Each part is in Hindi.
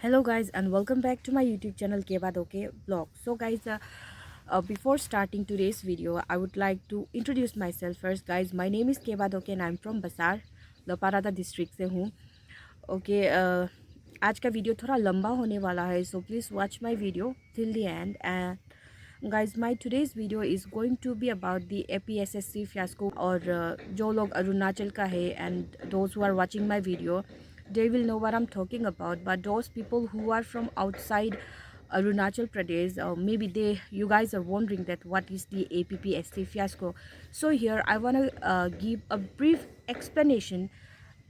Hello guys and welcome back to my YouTube channel Kebad OK Vlog. So guys, before starting today's video, I would like to introduce myself first. Guys, my name is Kebad OK and I'm from Basar, Leparada district से हूँ. ओके, आज का वीडियो थोड़ा लंबा होने वाला है, so please watch my video till the end. And guys, my today's video is going to be about the APSSC fiasco. और जो लोग अरुणाचल का है and those who are watching my video, they will know what I'm talking about. But those people who are from outside Arunachal Pradesh, maybe you guys are wondering that what is the APPSC fiasco. So here I want to give a brief explanation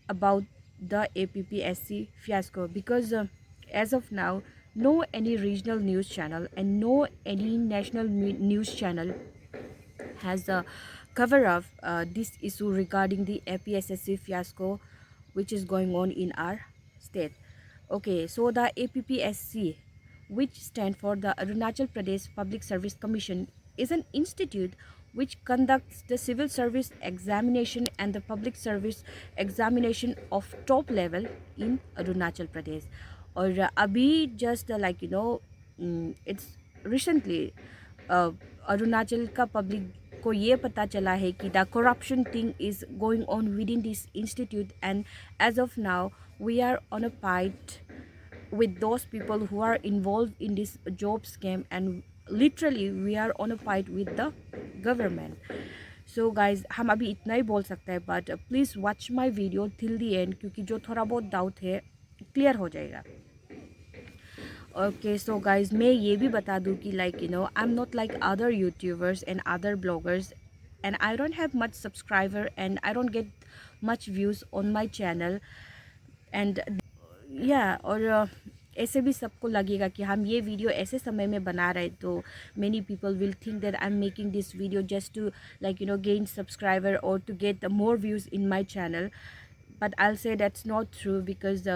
about the APPSC fiasco, because as of now, no any regional news channel and no any national news channel has a cover of this issue regarding the APSSC fiasco which is going on in our state. Okay, so the APPSC, which stand for the Arunachal Pradesh Public Service Commission, is an institute which conducts the civil service examination and the public service examination of top level in Arunachal Pradesh. Or abhi just it's recently Arunachal का पब्लिक को ये पता चला है कि the corruption thing is going on within this institute, and as of now we are on a fight with those people who are involved in this job scam, and literally we are on a fight with the government. So guys, हम अभी इतना ही बोल सकते हैं, but please watch my video till the end क्योंकि जो थोड़ा बहुत डाउट है क्लियर हो जाएगा. Okay, so guys, मैं ये भी बता दूँ कि I'm not like other YouTubers and other bloggers, and I don't have much subscriber and I don't get much views on my channel. And yeah, और ऐसे भी सबको लगेगा कि हम ये वीडियो ऐसे समय में बना रहे, तो many people will think that I'm making this video just to gain subscriber or to get more views in my channel. But I'll say that's not true, because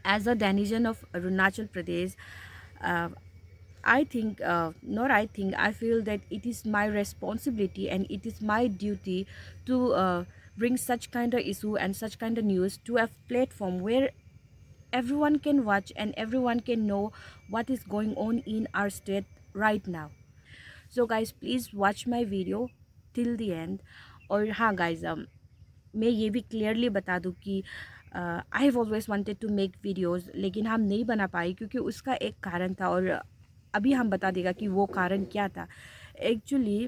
as a Danijan of Arunachal Pradesh, I feel that it is my responsibility and it is my duty to bring such kind of issue and such kind of news to a platform where everyone can watch and everyone can know what is going on in our state right now. So guys, please watch my video till the end. और हाँ guys, मैं ये भी clearly बता दूँ कि I have always wanted to make videos, लेकिन हम नहीं बना पाए क्योंकि उसका एक कारण था, और अभी हम बता देगा कि वो कारण क्या था. Actually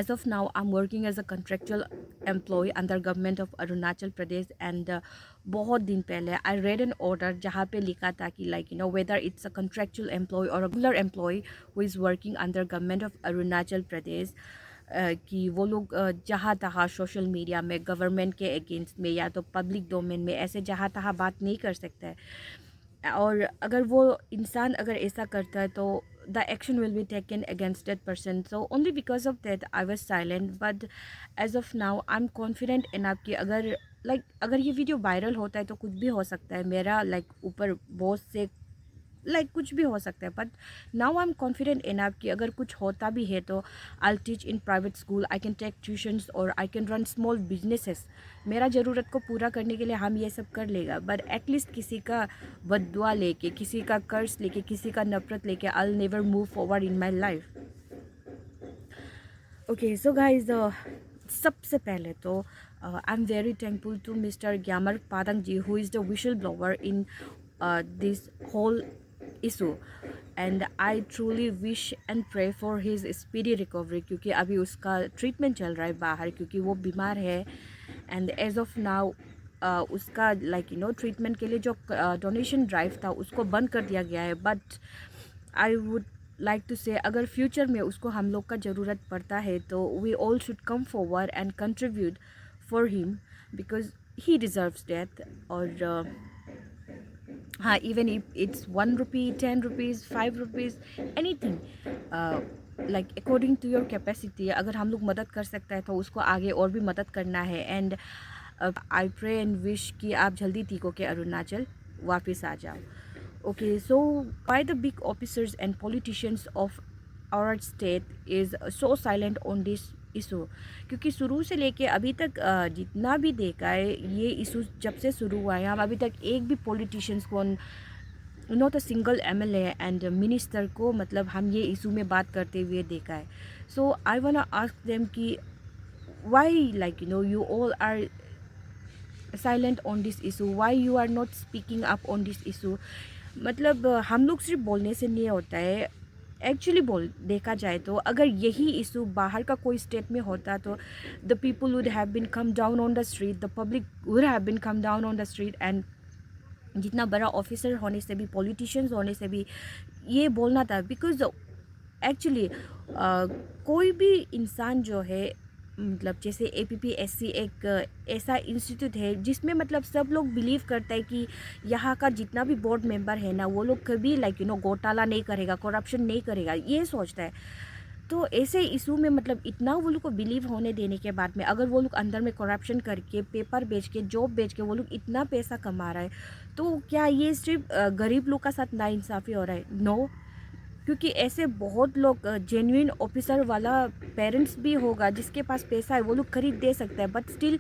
as of now I'm working as a contractual employee under government of Arunachal Pradesh, and बहुत दिन पहले I read an order जहाँ पे लिखा था कि whether it's a contractual employee or a regular employee who is working under government of Arunachal Pradesh, कि वो लोग जहाँ तहाँ सोशल मीडिया में गवर्नमेंट के अगेंस्ट में या तो पब्लिक डोमेन में ऐसे जहाँ तहाँ बात नहीं कर सकता है. और अगर वो इंसान अगर ऐसा करता है तो the action will be taken against that person. So only because of that I was silent. But as of now I'm confident enough कि अगर ये वीडियो वायरल होता है तो कुछ भी हो सकता है, मेरा ऊपर बॉस से कुछ भी हो सकता है. But now I am confident enough कि अगर कुछ होता भी है तो I teach in private school, I can take tuitions और I can run small businesses. मेरा ज़रूरत को पूरा करने के लिए हम ये सब कर लेगा. बट एटलीस्ट किसी का बद्दुआ लेके, किसी का कर्ज लेके, किसी का नफरत लेके I will never move forward in my life. Okay, so guys, सबसे पहले तो I am very thankful to mister Gyamar Padang ji, who is the whistle blower in this whole issue, and I truly wish and pray for his speedy recovery क्योंकि अभी उसका ट्रीटमेंट चल रहा है बाहर क्योंकि वो बीमार है. एंड एज ऑफ नाउ उसका ट्रीटमेंट के लिए जो डोनेशन ड्राइव था उसको बंद कर दिया गया है. But I would like to say अगर फ्यूचर में उसको हम लोग का ज़रूरत पड़ता है तो we all should come forward and contribute for him because he deserves that. और हाँ, even if it's 1 rupee, 10 rupees, 5 rupees, anything, according to your capacity, अगर हम लोग मदद कर सकते हैं तो उसको आगे और भी मदद करना है. And I pray and wish कि आप जल्दी ठीक हो के अरुणाचल वापस आ जाओ. Okay, so why the big officers and politicians of our state is so silent on this issue, क्योंकि शुरू से लेके अभी तक जितना भी देखा है ये इशू जब से शुरू हुआ है, हम अभी तक एक भी पॉलिटिशियंस को, not a single MLA and minister को मतलब हम ये इशू में बात करते हुए देखा है. So I want to ask them कि why like you all are silent on this issue, why you are not speaking up on this issue. मतलब हम लोग सिर्फ बोलने से नहीं होता है. एक्चुअली बोल देखा जाए तो अगर यही इशू बाहर का कोई स्टेट में होता तो the people would have been come down on the street, the public would have been come down on the street. And जितना बड़ा ऑफिसर होने से भी, पॉलिटिशियंस होने से भी ये बोलना था. बिकॉज एक्चुअली कोई भी इंसान जो है, मतलब जैसे APPSC एक ऐसा इंस्टीट्यूट है जिसमें मतलब सब लोग बिलीव करता है कि यहाँ का जितना भी बोर्ड मेंबर है ना, वो लोग कभी घोटाला नहीं करेगा, करप्शन नहीं करेगा, ये सोचता है. तो ऐसे इशू में मतलब इतना वो लोग को बिलीव होने देने के बाद में अगर वो लोग अंदर में करप्शन करके, पेपर बेच के, जॉब बेच के वो लोग इतना पैसा कमा रहा है, तो क्या ये सिर्फ गरीब लोग का साथ नाइंसाफ़ी हो रहा है? नो. क्योंकि ऐसे बहुत लोग जेन्युइन ऑफिसर वाला पेरेंट्स भी होगा जिसके पास पैसा है, वो लोग खरीद दे सकता है, बट स्टिल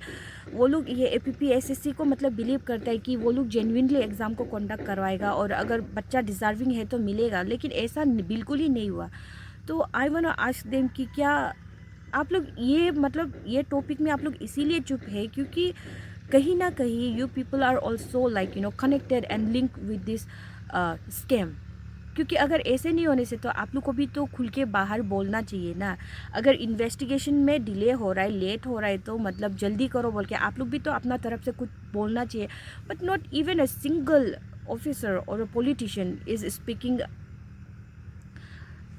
वो लोग ये APPSSC को मतलब बिलीव करता है कि वो लोग जेन्युइनली एग्ज़ाम को कंडक्ट करवाएगा और अगर बच्चा डिज़र्विंग है तो मिलेगा. लेकिन ऐसा बिल्कुल ही नहीं हुआ. तो I want to ask them कि क्या आप लोग ये मतलब ये टॉपिक में आप लोग इसीलिए चुप है क्योंकि कहीं ना कहीं you people are also connected and link with this scam. क्योंकि अगर ऐसे नहीं होने से तो आप लोग को भी तो खुल के बाहर बोलना चाहिए ना. अगर इन्वेस्टिगेशन में डिले हो रहा है, लेट हो रहा है, तो मतलब जल्दी करो बोल के आप लोग भी तो अपना तरफ से कुछ बोलना चाहिए. But not even a single officer और a politician is speaking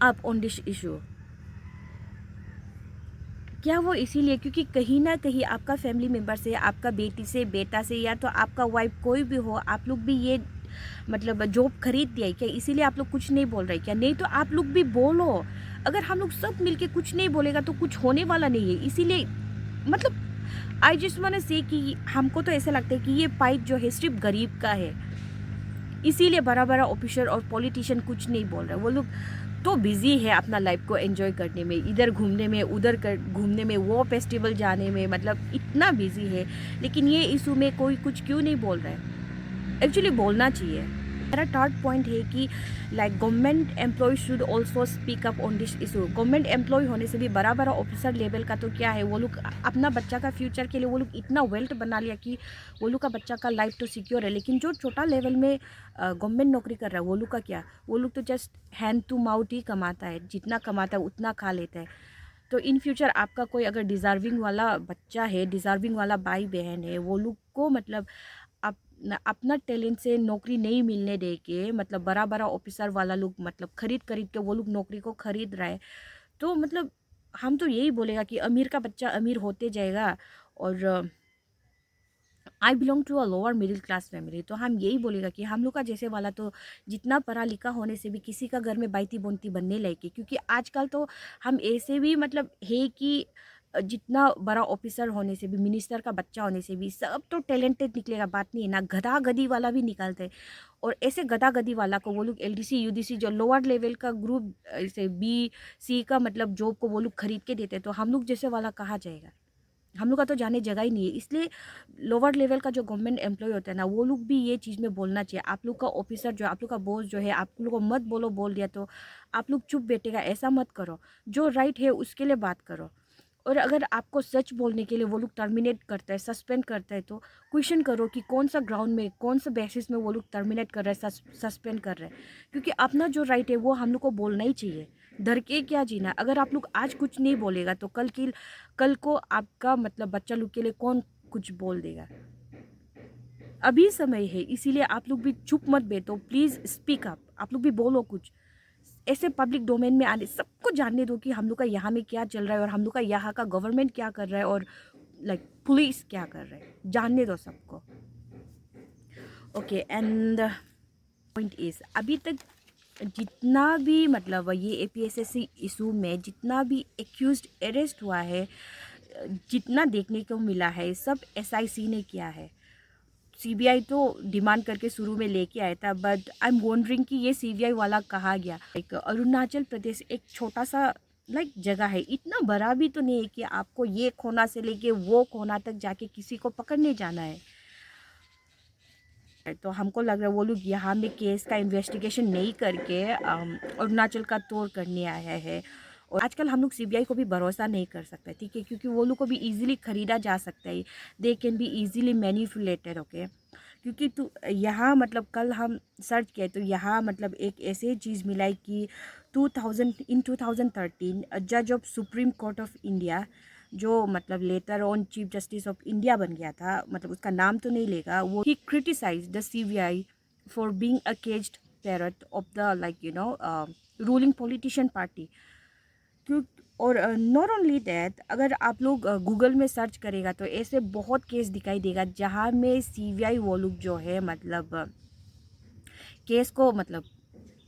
up on this issue. क्या वो इसीलिए क्योंकि कहीं ना कहीं आपका फैमिली मेम्बर से, आपका बेटी से, बेटा से, या तो आपका वाइफ कोई भी हो, आप लोग भी ये मतलब जॉब खरीद दिया है क्या? इसीलिए आप लोग कुछ नहीं बोल रहे क्या? नहीं तो आप लोग भी बोलो. अगर हम लोग सब मिलके कुछ नहीं बोलेगा तो कुछ होने वाला नहीं है. इसीलिए मतलब आई जस्ट वांट टू से कि हमको तो ऐसा लगता है कि ये फाइट जो है सिर्फ गरीब का है. इसीलिए बड़ा बड़ा ऑफिसर और पॉलिटिशियन कुछ नहीं बोल रहे. वो लोग तो बिजी है अपना लाइफ को एंजॉय करने में, इधर घूमने में, उधर घूमने में, वो फेस्टिवल जाने में, मतलब इतना बिजी है. लेकिन ये इशू में कोई कुछ क्यों नहीं बोल रहा है? एक्चुअली बोलना चाहिए. मेरा थर्ड पॉइंट है कि government employ should also speak up on this issue. Government employ होने से भी बड़ा बड़ा ऑफिसर लेवल का तो क्या है, वो लोग अपना बच्चा का फ्यूचर के लिए वो लोग इतना वेल्थ बना लिया कि वो लोग का बच्चा का लाइफ तो सिक्योर है. लेकिन जो छोटा लेवल में गवर्नमेंट नौकरी कर रहा है वो लोग का क्या? वो लोग तो जस्ट हैंड टू माउथ ही कमाता है, जितना कमाता है उतना खा लेता है. तो इन फ्यूचर आपका कोई अगर डिज़र्विंग वाला बच्चा है, डिज़र्विंग वाला भाई बहन है, वो लोग को मतलब अपना टैलेंट से नौकरी नहीं मिलने दे के मतलब बड़ा बड़ा ऑफिसर वाला लोग मतलब खरीद खरीद के वो लोग नौकरी को खरीद रहा है. तो मतलब हम तो यही बोलेगा कि अमीर का बच्चा अमीर होते जाएगा. और I belong to a lower middle class family, तो हम यही बोलेगा कि हम लोग का जैसे वाला तो जितना पढ़ा लिखा होने से भी किसी का घर में बाइती बोनती बनने लगे. क्योंकि आजकल तो हम ऐसे भी मतलब है कि जितना बड़ा ऑफिसर होने से भी, मिनिस्टर का बच्चा होने से भी सब तो टैलेंटेड निकलेगा, बात नहीं है ना. गधा गधी वाला भी निकालते हैं. और ऐसे गधा गधी वाला को वो लोग LDC UDC जो लोअर लेवल का ग्रुप, ऐसे BC का मतलब जॉब को वो लोग खरीद के देते हैं. तो हम लोग जैसे वाला कहाँ जाएगा? हम लोग का तो जाने जगह ही नहीं है. इसलिए लोअर लेवल का जो गवर्नमेंट एम्प्लॉय होता है ना, वो लोग भी ये चीज़ में बोलना चाहिए. आप लोग का ऑफिसर जो, आप लोग का बॉस जो है, आप लोग को मत बोलो, बोल दिया तो आप लोग चुप बैठेगा, ऐसा मत करो. जो राइट है उसके लिए बात करो. और अगर आपको सच बोलने के लिए वो लोग टर्मिनेट करता है, सस्पेंड करता है, तो क्वेश्चन करो कि कौन सा ग्राउंड में, कौन सा बेसिस में वो लोग टर्मिनेट कर रहे हैं, सस्पेंड कर रहे हैं. क्योंकि अपना जो राइट है वो हम लोग को बोलना ही चाहिए. डर के क्या जीना? अगर आप लोग आज कुछ नहीं बोलेगा तो कल को आपका मतलब बच्चा लोग के लिए कौन कुछ बोल देगा? अभी समय है, इसीलिए आप लोग भी चुप मत बैठो. Please speak up. आप लोग भी बोलो कुछ. ऐसे पब्लिक डोमेन में आने सबको जानने दो कि हम लोग का यहाँ में क्या चल रहा है और हम लोग का यहाँ का गवर्नमेंट क्या कर रहा है और पुलिस क्या कर रहा है. जानने दो सबको. ओके. एंड पॉइंट इज, अभी तक जितना भी मतलब ये APSSC इशू में जितना भी एक्यूज्ड अरेस्ट हुआ है, जितना देखने को मिला है, सब SIC ने किया है. CBI तो डिमांड करके शुरू में लेके आया था, बट आई एम वॉन्डरिंग कि ये CBI वाला कहाँ गया. अरुणाचल प्रदेश एक छोटा सा लाइक जगह है, इतना बड़ा भी तो नहीं है कि आपको ये कोना से लेके वो कोना तक जाके किसी को पकड़ने जाना है। तो हमको लग रहा है वो लोग यहाँ में केस का इन्वेस्टिगेशन नहीं करके अरुणाचल का तोड़ करने आया है। और आजकल हम लोग सीबीआई को भी भरोसा नहीं कर सकते, ठीक है, क्योंकि वो लोग को भी इजीली ख़रीदा जा सकता है। They can be easily manipulated, okay. क्योंकि तो यहाँ मतलब कल हम सर्च किए तो यहाँ मतलब एक ऐसे चीज़ मिला है कि 2013 जज of supreme court of India, जो मतलब later on chief justice of India बन गया था, मतलब उसका नाम तो नहीं लेगा वो, he criticise the CBI for being a caged parrot of the ruling politician party. क्यों? और नॉट ओनली दैट, अगर आप लोग गूगल में सर्च करेगा तो ऐसे बहुत केस दिखाई देगा जहाँ में सीबीआई वो लोग जो है मतलब केस को मतलब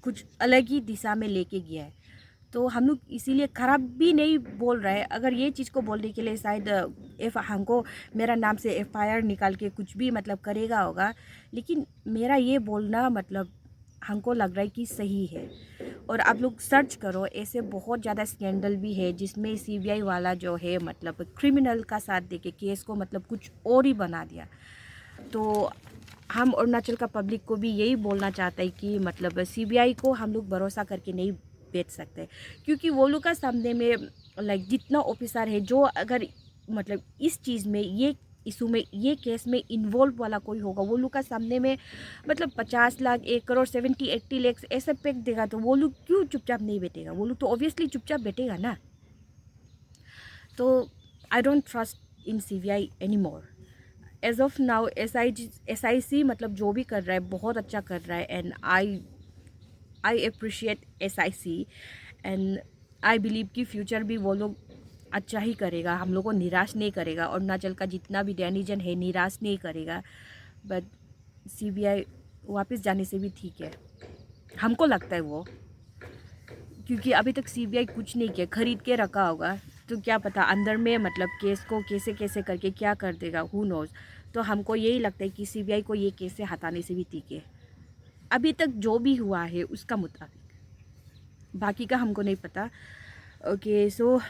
कुछ अलग ही दिशा में लेके गया है। तो हम लोग इसीलिए ख़राब भी नहीं बोल रहे हैं। अगर ये चीज़ को बोलने के लिए शायद हमको मेरा नाम से एफआईआर निकाल के कुछ भी मतलब करेगा होगा, लेकिन मेरा ये बोलना मतलब हमको लग रहा है कि सही है। और आप लोग सर्च करो, ऐसे बहुत ज़्यादा स्कैंडल भी है जिसमें सीबीआई वाला जो है मतलब क्रिमिनल का साथ देके केस को मतलब कुछ और ही बना दिया। तो हम अरुणाचल का पब्लिक को भी यही बोलना चाहते हैं कि मतलब सीबीआई को हम लोग भरोसा करके नहीं बेच सकते, क्योंकि वो लोग का सामने में जितना ऑफिसर है जो अगर मतलब इस चीज़ में ये इशू में ये केस में इन्वॉल्व वाला कोई होगा, वो लोग का सामने में मतलब 50 लाख 1 करोड़ 70-80 लाख ऐसे पैक देगा, तो वो लोग क्यों चुपचाप नहीं बैठेगा? वो लोग तो ऑब्वियसली चुपचाप बैठेगा ना। तो I don't trust in CBI any more as of now. SIC मतलब जो भी कर रहा है बहुत अच्छा कर रहा है, and I appreciate SIC, and I believe कि फ्यूचर भी वो लोग अच्छा ही करेगा, हम लोग को निराश नहीं करेगा। अरुणाचल का जितना भी डेनिजन है निराश नहीं करेगा। बट सीबीआई वापस जाने से भी ठीक है, हमको लगता है वो, क्योंकि अभी तक सीबीआई कुछ नहीं किया, खरीद के रखा होगा। तो क्या पता अंदर में मतलब केस को कैसे कैसे करके क्या कर देगा, हु नोज। तो हमको यही लगता है कि सीबीआई को ये केस से हटाने से भी ठीक है, अभी तक जो भी हुआ है उसका मुताबिक। बाकी का हमको नहीं पता। Okay, so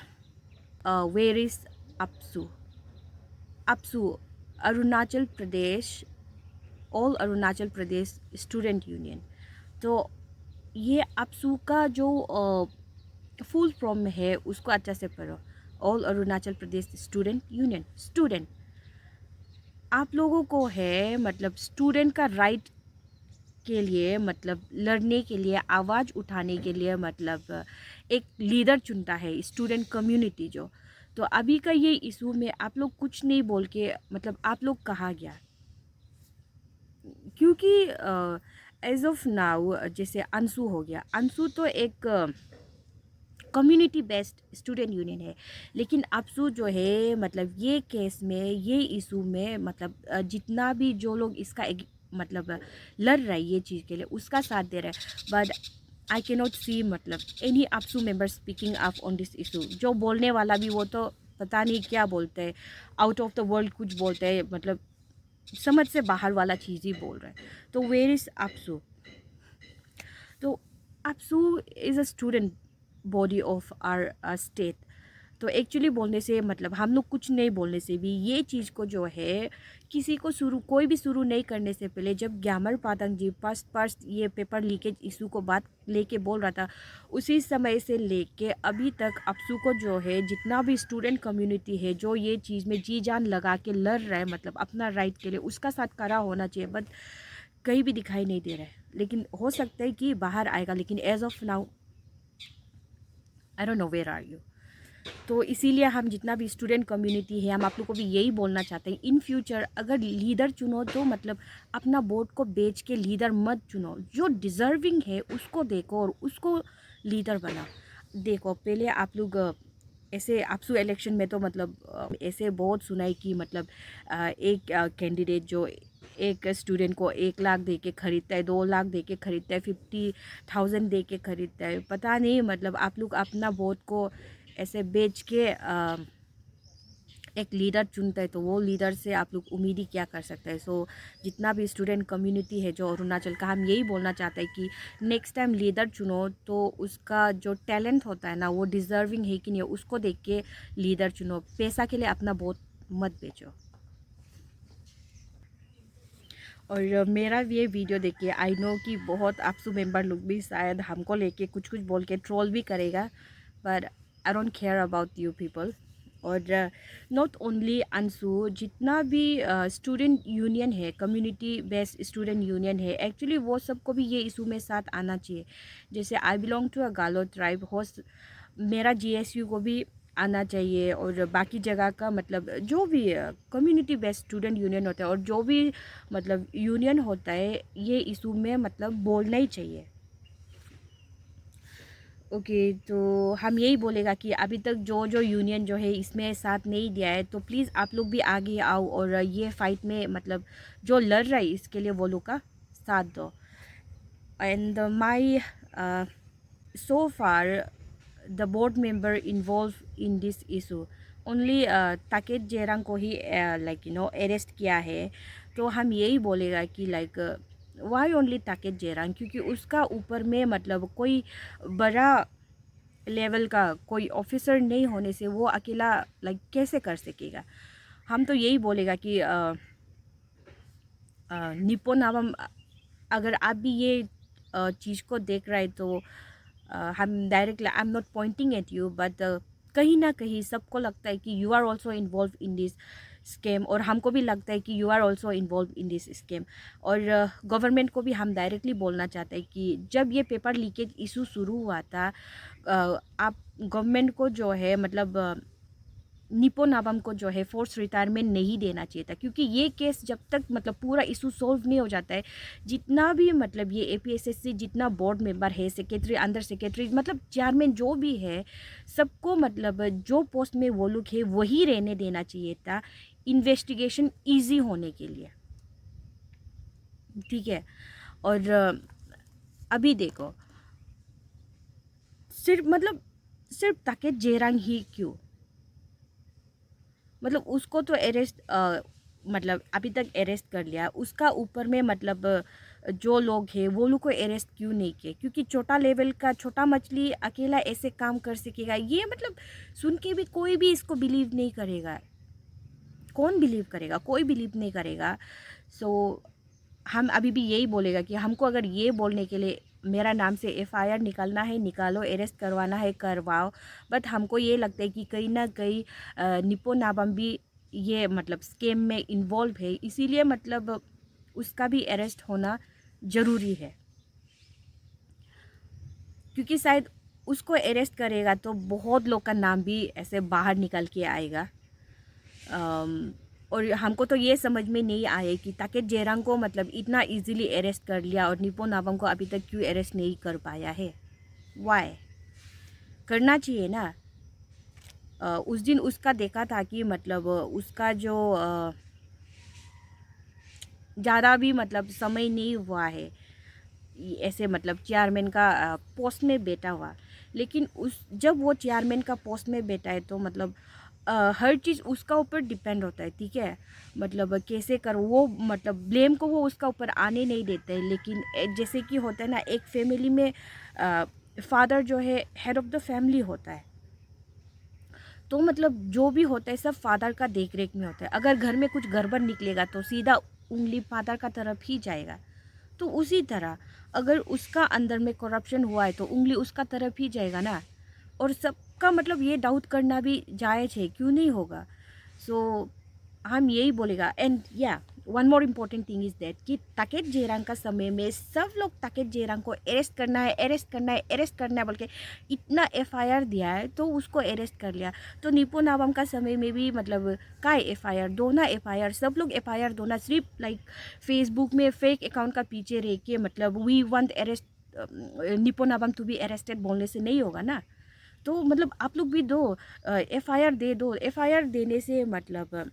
where is AAPSU? AAPSU Arunachal Pradesh, all Arunachal Pradesh student union. तो ये अपसू का जो फुल फॉर्म है उसको अच्छा से पढ़ो, all Arunachal Pradesh student union. Student आप लोगों को है मतलब स्टूडेंट का राइट के लिए मतलब लड़ने के लिए, आवाज़ उठाने के लिए मतलब एक लीडर चुनता है स्टूडेंट कम्युनिटी जो। तो अभी का ये इशू में आप लोग कुछ नहीं बोल के मतलब आप लोग कहा गया, क्योंकि एज ऑफ नाउ जैसे अंशु हो गया, अंशु तो एक कम्युनिटी बेस्ड स्टूडेंट यूनियन है, लेकिन अपसू जो है मतलब ये केस में ये इशू में मतलब जितना भी जो लोग इसका मतलब लड़ रहा है ये चीज़ के लिए उसका साथ दे रहा है। But I can not see मतलब any AAPSU member speaking up on this issue. जो बोलने वाला भी वो तो पता नहीं क्या बोलते हैं, आउट ऑफ द वर्ल्ड कुछ बोलते हैं, मतलब समझ से बाहर वाला चीज़ ही बोल रहा है। तो वेयर इज़ अपसू? तो AAPSU is a student body of our state. तो एक्चुअली बोलने से मतलब हम लोग कुछ नहीं बोलने से भी ये चीज़ को जो है किसी को शुरू कोई भी शुरू नहीं करने से पहले जब ग्यामर पातंग जी फर्स्ट ये पेपर लीकेज इशू को बात लेके बोल रहा था, उसी समय से लेके अभी तक अपसू को जो है जितना भी स्टूडेंट कम्युनिटी है जो ये चीज़ में जी जान लगा के लड़ रहा है मतलब अपना राइट के लिए, उसका साथ खड़ा होना चाहिए। बट कहीं भी दिखाई नहीं दे रहा है, लेकिन हो सकता है कि बाहर आएगा, लेकिन as of now I don't know where are you. तो इसीलिए हम जितना भी स्टूडेंट कम्युनिटी है हम आप लोग को भी यही बोलना चाहते हैं, इन फ्यूचर अगर लीडर चुनो तो मतलब अपना वोट को बेच के लीडर मत चुनो, जो डिज़र्विंग है उसको देखो और उसको लीडर बना। देखो पहले आप लोग ऐसे आपसू इलेक्शन में तो मतलब ऐसे बहुत सुनाई कि मतलब एक कैंडिडेट जो एक स्टूडेंट को 1 लाख दे के ख़रीदता है, 2 लाख दे के ख़रीदता है, 50,000 दे के ख़रीदता है। पता नहीं मतलब आप लोग अपना वोट को ऐसे बेच के एक लीडर चुनता है तो वो लीडर से आप लोग उम्मीद ही क्या कर सकते हैं। सो जितना भी स्टूडेंट कम्युनिटी है जो अरुणाचल का, हम यही बोलना चाहते हैं कि नेक्स्ट टाइम लीडर चुनो तो उसका जो टैलेंट होता है ना, वो डिज़र्विंग है कि नहीं, उसको देख के लीडर चुनो। पैसा के लिए अपना वोट मत बेचो। और मेरा ये वीडियो देखिए, आई नो कि बहुत आपसू मेंबर लोग भी शायद हमको लेके कुछ कुछ बोल के ट्रोल भी करेगा, पर I don't care about you people. और नॉट ओनली अंशु, जितना भी स्टूडेंट यूनियन है, कम्युनिटी बेस्ड स्टूडेंट यूनियन है, एक्चुअली वो सबको भी ये इशू में साथ आना चाहिए। जैसे आई बिलोंग टू अ गालो ट्राइब, हो मेरा जीएसयू को भी आना चाहिए, और बाकी जगह का मतलब जो भी कम्युनिटी बेस्ड स्टूडेंट यूनियन होता है और जो भी मतलब यूनियन होता है, ये इशू में मतलब बोलना ही चाहिए। ओके तो हम यही बोलेगा कि अभी तक जो जो यूनियन जो है इसमें साथ नहीं दिया है, तो प्लीज़ आप लोग भी आगे आओ और ये फाइट में मतलब जो लड़ रहा है इसके लिए वो लोग का साथ दो। And my so far the board member involved in this issue only ताकेत जेरंग को ही like अरेस्ट किया है। तो हम यही बोलेगा कि लाइक वाई ओनली ताकेत जेरंग, क्योंकि उसका ऊपर में मतलब कोई बड़ा लेवल का कोई ऑफिसर नहीं होने से वो अकेला लाइक कैसे कर सकेगा। हम तो यही बोलेगा कि निपो नावम, अगर आप भी ये चीज़ को देख रहे हैं तो हम directly, I am not pointing at you, but कहीं ना कहीं सबको लगता है कि you are also involve in this scam, और हमको भी लगता है कि you are also involve in this scam. और गवर्नमेंट को भी हम डायरेक्टली बोलना चाहते हैं कि जब ये पेपर लीकेज इशू शुरू हुआ था, आप गवर्नमेंट को जो है मतलब निपो नाबम को जो है फोर्स रिटायरमेंट नहीं देना चाहिए था, क्योंकि ये केस जब तक मतलब पूरा इशू सॉल्व नहीं हो जाता है, जितना भी मतलब ये एपीएसएससी जितना बोर्ड मेंबर है, सेक्रेटरी, अंडर सेक्रेटरी, मतलब चेयरमैन जो भी है, सबको मतलब जो पोस्ट में वो लोग है वही रहने देना चाहिए था, इन्वेस्टिगेशन ईजी होने के लिए। ठीक है। और अभी देखो, सिर्फ ताके जेरंग ही क्यों, मतलब उसको तो अरेस्ट मतलब अभी तक अरेस्ट कर लिया, उसका ऊपर में मतलब जो लोग हैं वो लोग को अरेस्ट क्यों नहीं किए, क्योंकि छोटा लेवल का छोटा मछली अकेला ऐसे काम कर सकेगा, ये मतलब सुन के भी कोई भी इसको बिलीव नहीं करेगा। कौन बिलीव करेगा? कोई बिलीव नहीं करेगा। सो हम अभी भी यही बोलेगा कि हमको अगर ये बोलने के लिए मेरा नाम से एफआईआर निकालना है निकालो, अरेस्ट करवाना है करवाओ, बट हमको ये लगता है कि कहीं ना कहीं निपो नाबम भी ये मतलब स्कैम में इन्वॉल्व है, इसीलिए मतलब उसका भी अरेस्ट होना ज़रूरी है, क्योंकि शायद उसको अरेस्ट करेगा तो बहुत लोग का नाम भी ऐसे बाहर निकल के आएगा। और हमको तो ये समझ में नहीं आया कि ताके जेरंग को मतलब इतना इजीली अरेस्ट कर लिया और निपो नाबम को अभी तक क्यों अरेस्ट नहीं कर पाया है। वाई करना चाहिए ना। उस दिन उसका देखा था कि मतलब उसका जो ज़्यादा भी मतलब समय नहीं हुआ है ऐसे मतलब चेयरमैन का पोस्ट में बैठा हुआ, लेकिन उस जब वो चेयरमैन का पोस्ट में बैठा है तो मतलब हर चीज़ उसका ऊपर डिपेंड होता है। ठीक है, मतलब कैसे कर वो मतलब ब्लेम को वो उसका ऊपर आने नहीं देते हैं, लेकिन जैसे कि होता है ना, एक फैमिली में फादर जो है हेड ऑफ द फैमिली होता है, तो मतलब जो भी होता है सब फादर का देख रेख में होता है। अगर घर में कुछ गड़बड़ निकलेगा तो सीधा उंगली फादर का तरफ ही जाएगा। तो उसी तरह अगर उसका अंदर में करप्शन हुआ है तो उंगली उसका तरफ ही जाएगा ना। और सबका मतलब ये डाउट करना भी जायज़ है, क्यों नहीं होगा। सो हम यही बोलेगा। एंड या one more important thing is that कि ताकेत जेरंग का समय में सब लोग ताकेत जेरंग को अरेस्ट करना है, अरेस्ट करना है, अरेस्ट करना है बोल के इतना एफआईआर दिया है तो उसको अरेस्ट कर लिया। तो निपो नाबम का समय में भी मतलब का एफआईआर दो ना, एफआईआर सब लोग एफआईआर दो ना, सिर्फ लाइक फेसबुक में फेक अकाउंट का पीछे रह के मतलब we want arrest Nipo Nabam to be arrested बोलने से नहीं होगा ना। तो मतलब आप लोग भी दो, एफआईआर दे दो। एफआईआर देने से मतलब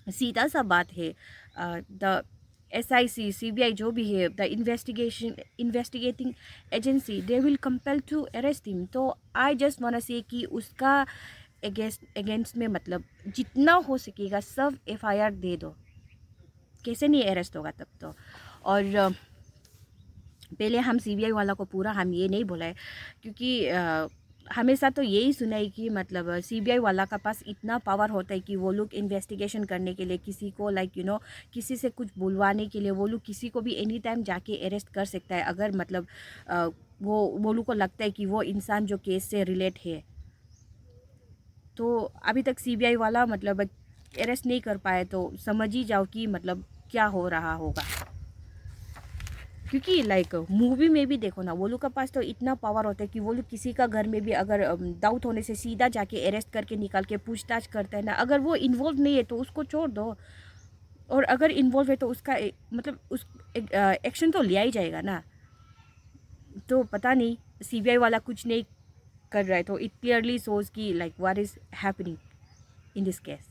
सीधा सा बात है, द एसआईसी सीबीआई जो भी है, the investigating agency, they will compel to arrest him. तो आई जस्ट वांट से कि उसका अगेंस्ट में मतलब जितना हो सकेगा सब एफआईआर दे दो। कैसे नहीं अरेस्ट होगा तब तो। और पहले हम सीबीआई वाला को पूरा हम ये नहीं बोला है, क्योंकि हमेशा तो यही सुना है कि मतलब सीबीआई वाला का पास इतना पावर होता है कि वो लोग इन्वेस्टिगेशन करने के लिए किसी को किसी से कुछ बुलवाने के लिए वो लोग किसी को भी एनी टाइम जाके अरेस्ट कर सकता है, अगर मतलब वो लोग को लगता है कि वो इंसान जो केस से रिलेट है। तो अभी तक सीबीआई वाला मतलब अरेस्ट नहीं कर पाए, तो समझ ही जाओ कि मतलब क्या हो रहा होगा। क्योंकि मूवी में भी देखो ना, वो लोग के पास तो इतना पावर होता है कि वो लोग किसी का घर में भी अगर डाउट होने से सीधा जाके अरेस्ट करके निकाल के पूछताछ करते हैं ना। अगर वो इन्वॉल्व नहीं है तो उसको छोड़ दो, और अगर इन्वॉल्व है तो उसका मतलब उस एक्शन तो लिया ही जाएगा ना। तो पता नहीं सीबीआई वाला कुछ नहीं कर रहा है, तो इट क्लियरली शोज कि what is happening in this case.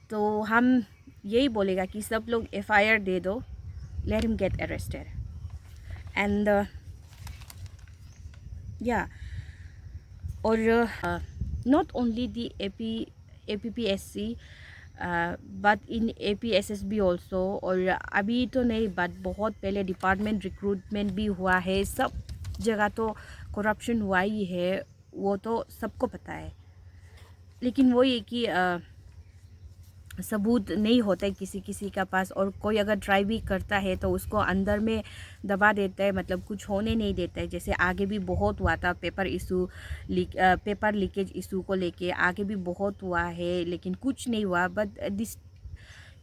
तो हम यही बोलेगा कि सब लोग एफआईआर दे दो, let him get arrested. And yeah, or not only the APPSC but in APSSB also, और अभी तो नहीं but बहुत पहले डिपार्टमेंट रिक्रूटमेंट भी हुआ है, सब जगह तो करप्शन हुआ ही है, वो तो सबको पता है। लेकिन वो ये कि सबूत नहीं होता है किसी किसी का पास, और कोई अगर ट्राई भी करता है तो उसको अंदर में दबा देता है, मतलब कुछ होने नहीं देता है। जैसे आगे भी बहुत हुआ था पेपर लीकेज इशू को लेके, आगे भी बहुत हुआ है लेकिन कुछ नहीं हुआ। But this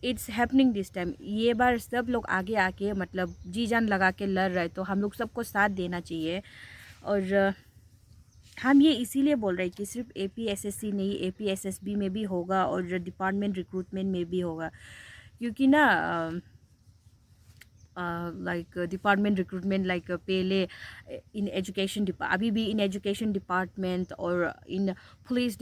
it's happening this time. ये बार सब लोग आगे आके मतलब जी जान लगा के लड़ रहे, तो हम लोग सबको साथ देना चाहिए। और हम ये इसीलिए बोल रहे हैं कि सिर्फ APSSC नहीं, APSSB में भी होगा और डिपार्टमेंट रिक्रूटमेंट में भी होगा। क्योंकि ना डिपार्टमेंट रिक्रूटमेंट पहले इन एजुकेशन अभी भी इन एजुकेशन डिपार्टमेंट और इन पुलिस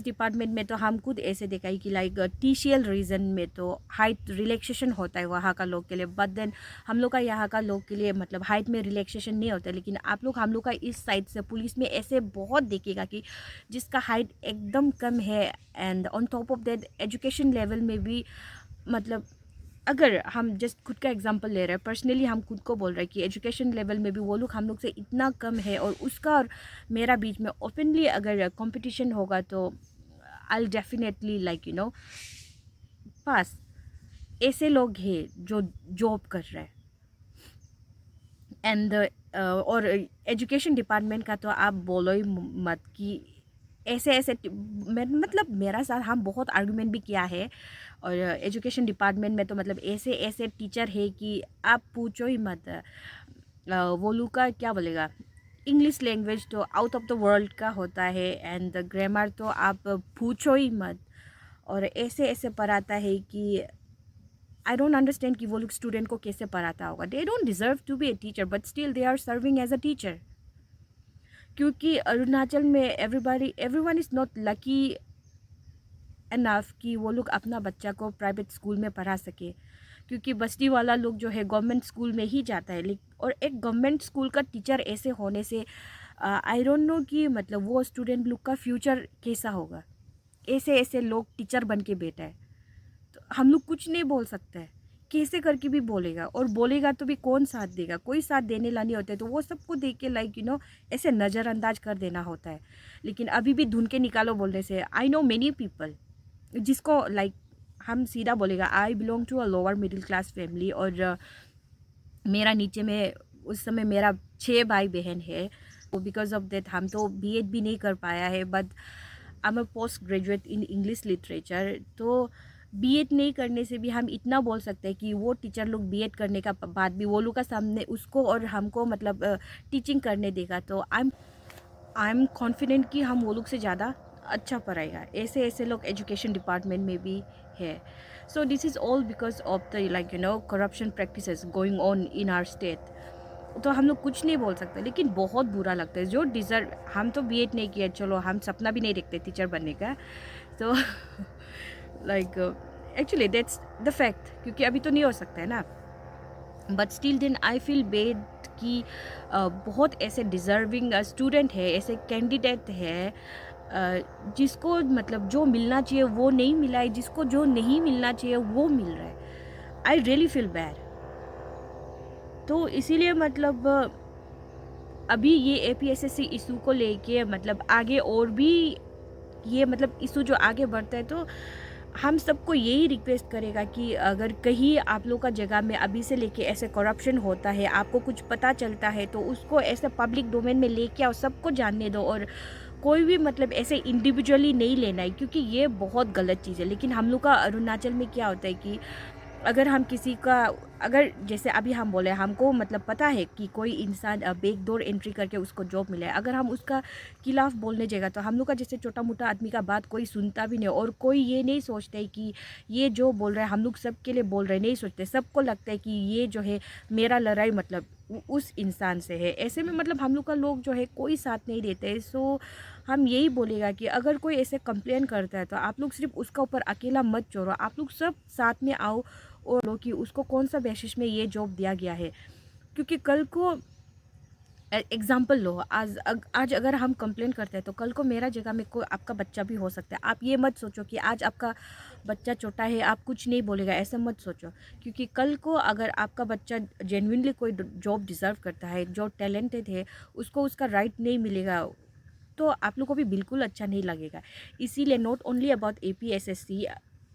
डिपार्टमेंट में तो हम खुद ऐसे देखा ही कि TCL रीजन में तो हाइट रिलैक्सेशन होता है वहाँ का लोग के लिए, बट देन हम लोग का यहाँ का लोग के लिए मतलब हाइट में रिलैक्सेशन नहीं होता है। लेकिन आप लोग हम लोग का इस साइड से पुलिस में ऐसे बहुत देखेगा कि जिसका हाइट एकदम कम है, and on top of that education level में भी मतलब अगर हम जस्ट खुद का एग्जांपल ले रहे हैं, पर्सनली हम खुद को बोल रहे हैं कि एजुकेशन लेवल में भी वो लोग हम लोग से इतना कम है, और उसका और मेरा बीच में ओपनली अगर कंपटीशन होगा तो आई डेफिनेटली पास। ऐसे लोग हैं जो जॉब कर रहे हैं। एंड और एजुकेशन डिपार्टमेंट का तो आप बोलो ही मत कि ऐसे मतलब मेरा साथ हम बहुत आर्गुमेंट भी किया है। और एजुकेशन डिपार्टमेंट में तो मतलब ऐसे टीचर है कि आप पूछो ही मत। वो लोग का क्या बोलेगा, इंग्लिश लैंग्वेज तो आउट ऑफ द वर्ल्ड का होता है, एंड ग्रामर तो आप पूछो ही मत। और ऐसे पढ़ाता है कि आई डोंट अंडरस्टैंड कि वो लोग स्टूडेंट को कैसे पढ़ाता होगा। They don't deserve to be a teacher, but still they are serving as a teacher. क्योंकि अरुणाचल में everyone is not lucky enough कि वो लोग अपना बच्चा को प्राइवेट स्कूल में पढ़ा सके। क्योंकि बस्ती वाला लोग जो है गवर्नमेंट स्कूल में ही जाता है। और एक गवर्नमेंट स्कूल का टीचर ऐसे होने से आई डोंट नो कि मतलब वो स्टूडेंट लोग का फ्यूचर कैसा होगा। ऐसे लोग टीचर बन के बैठा है, तो हम लोग कुछ नहीं बोल सकते हैं। कैसे करके भी बोलेगा, और बोलेगा तो भी कौन साथ देगा, कोई साथ देने ला नहीं होता है। तो वो सबको देख के ऐसे नज़रअंदाज कर देना होता है। लेकिन अभी भी ढूंढ के निकालो बोलने से, आई नो मेनी पीपल जिसको हम सीधा बोलेगा I belong to a lower middle class family, और मेरा नीचे में उस समय मेरा 6 भाई बहन है। तो बिकॉज ऑफ दैट हम तो BEd भी नहीं कर पाया है, but I am a post graduate in English literature. तो BEd नहीं करने से भी हम इतना बोल सकते हैं कि वो टीचर लोग BEd करने का बाद भी वो लोग का सामने उसको और हमको मतलब टीचिंग करने देगा, तो आई एम कॉन्फिडेंट कि हम वो लोग से ज़्यादा अच्छा पढ़ाएगा। ऐसे लोग एजुकेशन डिपार्टमेंट में भी है। So this is all because of the corruption practices going on in our state. तो हम लोग कुछ नहीं बोल सकते, लेकिन बहुत बुरा लगता है जो डिज़र्व। हम तो BEd नहीं किया, चलो हम सपना भी नहीं देखते टीचर बनने का। तो एक्चुअली दैट्स द फैक्ट, क्योंकि अभी तो नहीं हो सकता है ना। But still then I feel bad कि बहुत ऐसे डिज़र्विंग स्टूडेंट है, ऐसे कैंडिडेट है जिसको मतलब जो मिलना चाहिए वो नहीं मिला है, जिसको जो नहीं मिलना चाहिए वो मिल रहा है। I really feel bad. तो इसीलिए मतलब अभी ये APSSC इशू को लेके मतलब आगे और भी ये मतलब इशू जो आगे बढ़ता है, तो हम सबको यही रिक्वेस्ट करेगा कि अगर कहीं आप लोग का जगह में अभी से लेके ऐसे करप्शन होता है, आपको कुछ पता चलता है, तो उसको ऐसे पब्लिक डोमेन में लेके आओ, सबको जानने दो। और कोई भी मतलब ऐसे इंडिविजुअली नहीं लेना है, क्योंकि ये बहुत गलत चीज़ है। लेकिन हम लोग का अरुणाचल में क्या होता है कि अगर हम किसी का, अगर जैसे अभी हम बोले हमको मतलब पता है कि कोई इंसान बैकडोर एंट्री करके उसको जॉब मिला है, अगर हम उसका खिलाफ बोलने जाएगा तो हम लोग का जैसे छोटा मोटा आदमी का बात कोई सुनता भी नहीं, और कोई ये नहीं सोचता है कि ये जो बोल रहा है हम लोग सबके लिए बोल रहे हैं, नहीं सोचते। सबको लगता है कि ये जो है मेरा लड़ाई मतलब उस इंसान से है। ऐसे में मतलब हम लोग का लोग जो है कोई साथ नहीं देते हैं। सो हम यही बोलेगा कि अगर कोई ऐसे कंप्लेन करता है तो आप लोग सिर्फ उसका ऊपर अकेला मत छोड़ो, आप लोग सब साथ में आओ और लो कि उसको कौन सा बेसिस में ये जॉब दिया गया है। क्योंकि कल को एग्जाम्पल लो, आज अगर हम कंप्लेन करते हैं तो कल को मेरा जगह में कोई आपका बच्चा भी हो सकता है। आप ये मत सोचो कि आज आपका बच्चा छोटा है आप कुछ नहीं बोलेगा, ऐसा मत सोचो। क्योंकि कल को अगर आपका बच्चा जेन्युइनली कोई जॉब डिज़र्व करता है, जो टैलेंटेड है, उसको उसका राइट नहीं मिलेगा, तो आप लोग को भी बिल्कुल अच्छा नहीं लगेगा। इसीलिए नॉट ओनली अबाउट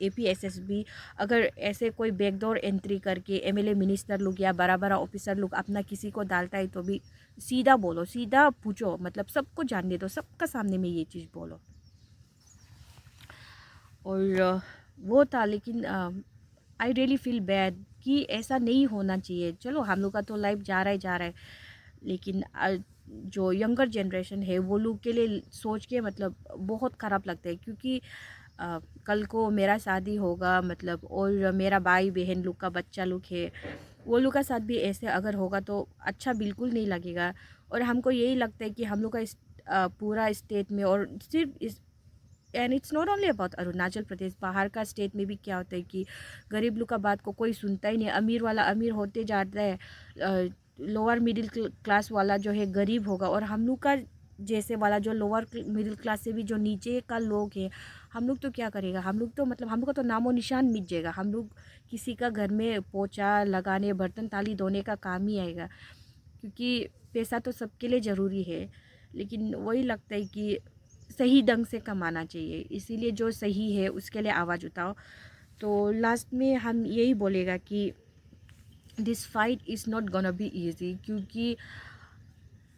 APSSB, अगर ऐसे कोई बैकडोर एंट्री करके MLA मिनिस्टर लोग या बड़ा बड़ा ऑफिसर लोग अपना किसी को डालता है, तो भी सीधा बोलो, सीधा पूछो, मतलब सबको जानने दो, सबका सामने में ये चीज़ बोलो। और वो था। लेकिन आई रियली फील बैड कि ऐसा नहीं होना चाहिए। चलो हम लोग का तो लाइफ जा रहा है जा रहा है, लेकिन जो यंगर जनरेशन है वो लोग के लिए सोच के मतलब बहुत ख़राब लगता है। क्योंकि कल को मेरा शादी होगा मतलब, और मेरा भाई बहन लोग का बच्चा लोग है, वो लोग का साथ भी ऐसे अगर होगा तो अच्छा बिल्कुल नहीं लगेगा। और हमको यही लगता है कि हम लोग का पूरा स्टेट में, और सिर्फ इस, and it's not only about Arunachal Pradesh, बाहर का स्टेट में भी क्या होता है कि गरीब लोग का बात को कोई सुनता ही नहीं। अमीर वाला अमीर होते जाता है, लोअर मिडिल क्लास वाला जो है गरीब होगा, और हम लोग का जैसे वाला जो लोअर मिडिल क्लास से भी जो नीचे का लोग है, हम लोग तो क्या करेगा, हम लोग तो मतलब हम लोग का तो नामो निशान मिट जाएगा। हम लोग किसी का घर में पोछा लगाने, बर्तन थाली धोने का काम ही आएगा। क्योंकि पैसा तो सबके लिए ज़रूरी है, लेकिन वही लगता है कि सही ढंग से कमाना चाहिए। इसीलिए जो सही है उसके लिए आवाज़ उठाओ। तो लास्ट में हम यही बोलेगा कि this fight is not gonna be easy. क्योंकि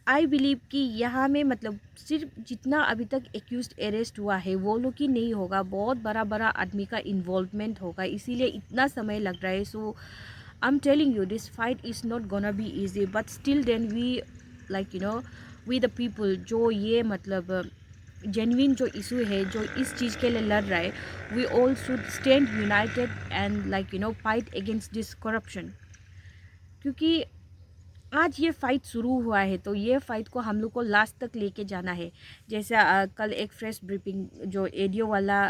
आई बिलीव कि यहाँ में मतलब सिर्फ जितना अभी तक एक्यूज अरेस्ट हुआ है वो लोग ही नहीं होगा, बहुत बड़ा बड़ा आदमी का इन्वॉल्वमेंट होगा, इसीलिए इतना समय लग रहा है। So I am telling you this fight is not gonna be easy, but still then we like we the people जो ये मतलब जेन्युइन जो इशू है, जो इस चीज़ के लिए लड़ रहा है, we all should stand united and like fight against this corruption. क्योंकि आज ये फ़ाइट शुरू हुआ है तो ये फ़ाइट को हम लोग को लास्ट तक लेके जाना है। जैसे कल एक फ्रेश ब्रीफिंग जो एडियो वाला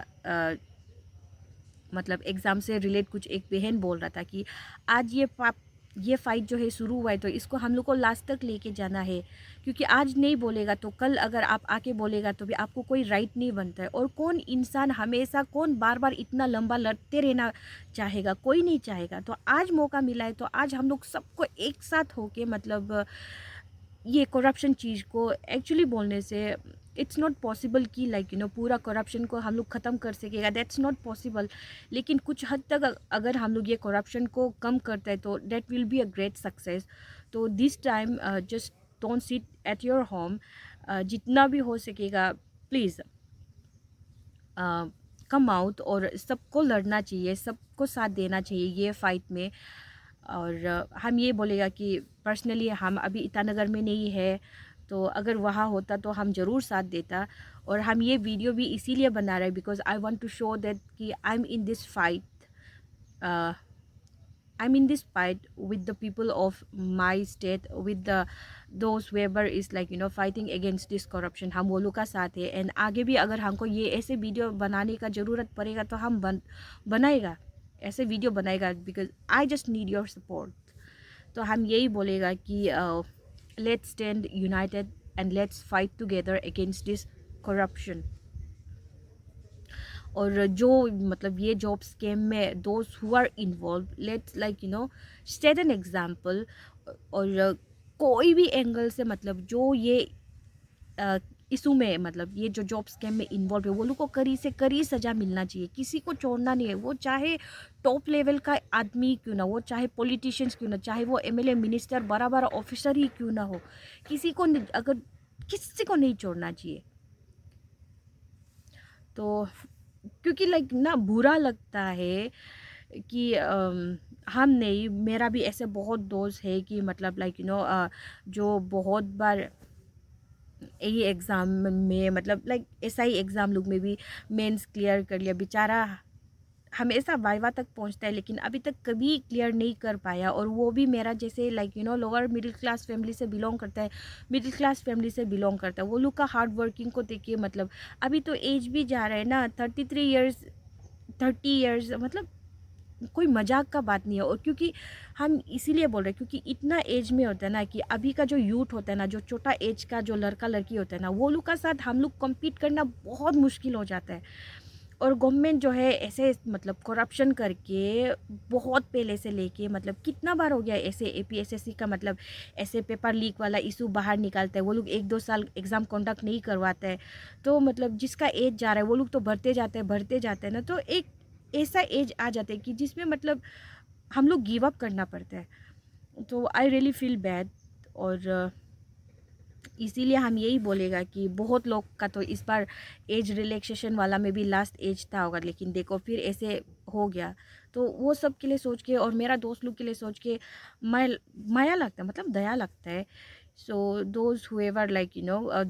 मतलब एग्ज़ाम से रिलेट कुछ एक बहन बोल रहा था कि आज ये फ़ाइट जो है शुरू हुआ है तो इसको हम लोग को लास्ट तक लेके जाना है। क्योंकि आज नहीं बोलेगा तो कल अगर आप आके बोलेगा तो भी आपको कोई राइट नहीं बनता है। और कौन इंसान हमेशा, कौन बार बार इतना लंबा लड़ते रहना चाहेगा, कोई नहीं चाहेगा। तो आज मौका मिला है तो आज हम लोग सबको एक साथ होके मतलब ये करप्शन चीज़ को एक्चुअली बोलने से इट्स नॉट पॉसिबल कि लाइक पूरा करप्शन को हम लोग ख़त्म कर सकेगा, दैट्स नॉट पॉसिबल। लेकिन कुछ हद तक अगर हम लोग ये करप्शन को कम करते हैं तो that will be a great success. तो this time just don't sit at your home, जितना भी हो सकेगा प्लीज़ कम आउट, और सबको लड़ना चाहिए, सबको साथ देना चाहिए ये फाइट में। और हम ये बोलेगा कि पर्सनली हम अभी ईटानगर में नहीं है, तो अगर वहाँ होता तो हम ज़रूर साथ देता। और हम ये वीडियो भी इसीलिए बना रहे हैं because I want to show that कि I am in this fight, I'm in this fight with the people of my state, with the those whoever is like fighting against this corruption. हम वो लोग का साथ है। एंड आगे भी अगर हमको ये ऐसे वीडियो बनाने का ज़रूरत पड़ेगा तो हम बनाएगा, ऐसे वीडियो बनाएगा, because I just need your support. तो हम यही बोलेगा कि let's stand united and let's fight together against this corruption. और जो मतलब ये जॉब स्कैम में those who are involve, let's like set an example. और कोई भी एंगल से मतलब जो ये इशू में मतलब ये जो जॉब स्कैम में इन्वॉल्व है वो लोग को कड़ी से कड़ी सज़ा मिलना चाहिए, किसी को छोड़ना नहीं है। वो चाहे टॉप लेवल का आदमी क्यों ना, वो चाहे पॉलिटिशियंस क्यों ना, चाहे वो एमएलए मिनिस्टर बड़ा बड़ा ऑफिसर ही क्यों ना हो, किसी को अगर किसी को नहीं छोड़ना चाहिए। तो क्योंकि लाइक ना बुरा लगता है कि हम नहीं, मेरा भी ऐसे बहुत दोस्त है कि मतलब लाइक जो बहुत बार ये एग्ज़ाम में मतलब लाइक एसआई एग्ज़ाम लोग में भी मेंस क्लियर कर लिया, बेचारा हमेशा वाइवा तक पहुंचता है लेकिन अभी तक कभी क्लियर नहीं कर पाया। और वो भी मेरा जैसे like lower middle class family से बिलोंग करता है, मिडिल क्लास फैमिली से बिलोंग करता है। वो लोग का हार्ड वर्किंग को देखिए, मतलब अभी तो एज भी जा रहा है ना, 33 ईयर्स, 30 ईयर्स, मतलब कोई मजाक का बात नहीं है। और क्योंकि हम इसीलिए बोल रहे हैं क्योंकि इतना एज में होता है ना कि अभी का जो यूथ होता है ना, जो छोटा एज का जो लड़का लड़की होता है ना, वो लोग का साथ हम लोग कम्पीट करना बहुत मुश्किल हो जाता है। और गवर्नमेंट जो है ऐसे मतलब करप्शन करके बहुत पहले से लेके मतलब कितना बार हो गया ऐसे एपीएसएससी का मतलब ऐसे पेपर लीक वाला इशू बाहर निकालता है। वो लोग 1-2 साल एग्ज़ाम कंडक्ट नहीं करवाते हैं। तो मतलब जिसका एज जा रहा है वो लोग तो भरते जाते हैं ना, तो एक ऐसा एज आ जाता है कि जिसमें मतलब हम लोग गिव अप करना पड़ता है। तो आई रियली फील बैड। और इसीलिए हम यही बोलेगा कि बहुत लोग का तो इस बार एज रिलैक्सेशन वाला में भी लास्ट एज था होगा, लेकिन देखो फिर ऐसे हो गया। तो वो सब के लिए सोच के और मेरा दोस्त लोग के लिए सोच के माया लगता है, मतलब दया लगता है। so those whoever like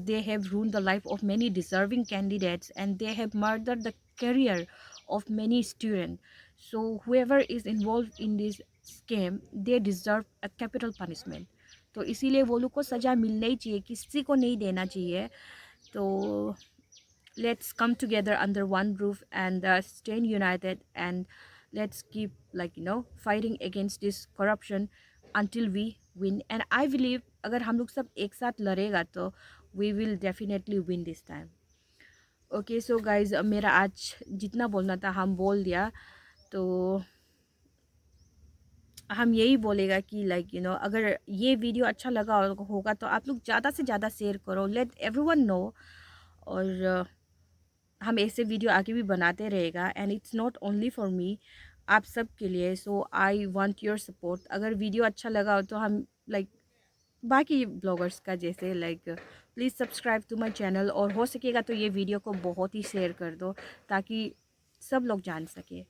they have ruined the life of many deserving candidates and they have murdered the career of many students, so whoever is involved in this scam they deserve a capital punishment। तो इसीलिए वो लोग को सज़ा मिलना ही चाहिए, किसी को नहीं देना चाहिए। तो let's come together under one roof and stay united and let's keep like fighting against this corruption until we win and I believe अगर हम लोग सब एक साथ लड़ेगा तो we will definitely win this time। Okay so guys, मेरा आज जितना बोलना था हम बोल दिया। तो हम यही बोलेगा कि लाइक अगर ये वीडियो अच्छा लगा होगा तो आप लोग ज़्यादा से ज़्यादा शेयर करो, लेट एवरीवन नो। और हम ऐसे वीडियो आगे भी बनाते रहेगा and it's not only for me, आप सब के लिए। सो आई वांट योर सपोर्ट। अगर वीडियो अच्छा लगा हो तो हम लाइक बाकी ब्लॉगर्स का जैसे like please subscribe to my channel और हो सकेगा तो ये वीडियो को बहुत ही शेयर कर दो ताकि सब लोग जान सके।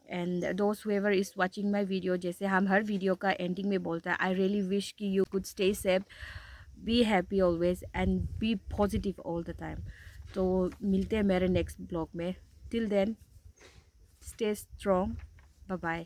एंड दोस्त whoever is watching my video, जैसे हम हर वीडियो का एंडिंग में बोलता है, आई रियली विश कि you could stay safe, be happy always and be positive all the time. तो मिलते हैं मेरे नेक्स्ट ब्लॉग में। Till then stay strong, bye bye.